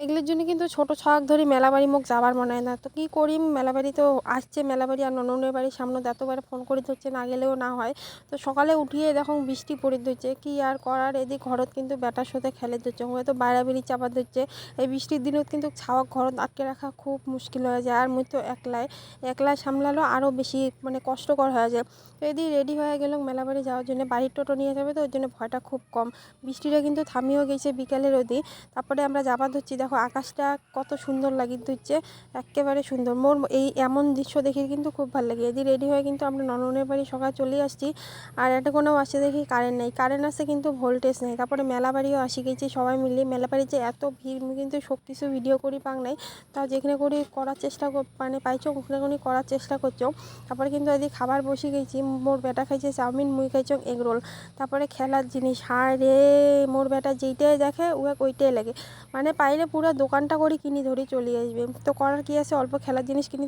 এগুলোর জন্য কিন্তু ছোট ছক ধরি মেলাবাড়ি মুখ যাবার মনে হয় না। তো কী করি, মেলাবাড়ি তো আসছে, মেলাবাড়ি আর ননদের বাড়ির সামনে এতবার ফোন করে ধরছে, না গেলেও না হয়। তো সকালে উঠিয়ে দেখো বৃষ্টি পড়ে ধরছে, কী আর করার, এদিক ঘরত কিন্তু বেটার সাথে খেলে ধরছে, হয়তো বাইরাবেরি চাপা ধরছে। এই বৃষ্টির দিনত কিন্তু ছাওয়া ঘরত আটকে রাখা খুব মুশকিল হয়ে যায়, আর মুই তো একলাই সামলালো আরও বেশি মানে কষ্টকর হয়ে যায়। তো এদিকে রেডি হয়ে গেলাম মেলাবাড়ি যাওয়ার জন্য, বাড়ির টোটো নিয়ে যাবে তো ওই জন্য ভয়টা খুব কম। বৃষ্টিটা কিন্তু থামিয়েও গেছে বিকালের অবধি। তারপরে আমরা যাবা ধরছি, দেখো আকাশটা কত সুন্দর লাগি ধরছে, একেবারে সুন্দর। মোর এই এমন দৃশ্য দেখে কিন্তু খুব ভালো লাগে। এদিকে রেডি হয়ে কিন্তু আমরা নননের বাড়ি সকাল চলে আসছি, আর এটা কোনো আসে দেখি কারেন্ট নেই, কারেন্ট আছে কিন্তু ভোল্টেজ নেই। তারপরে মেলা বাড়িও আসি গেছি সবাই মিলে, মেলা বাড়ি যে এত ভিড় মুই কিন্তু সব কিছু ভিডিও করি পাং নাই, তাও যেখানে করি করার চেষ্টা মানে পাইছো ওখানে কোনি করার চেষ্টা করছো। তারপরে কিন্তু এদিকে খাবার বসে গেছি, মোর বেটা খাইছে চাউমিন, মুই খাইছো এগ রোল। তারপরে খেলার জিনিস, হায় রে, মোর বেটা যেইটাই দেখে ওইটাই লাগে, মানে পাইলে পুরো দোকানটা করে কিনে ধরে চলে আসবে। তো করার কি আছে, অল্প খেলার জিনিস কিনে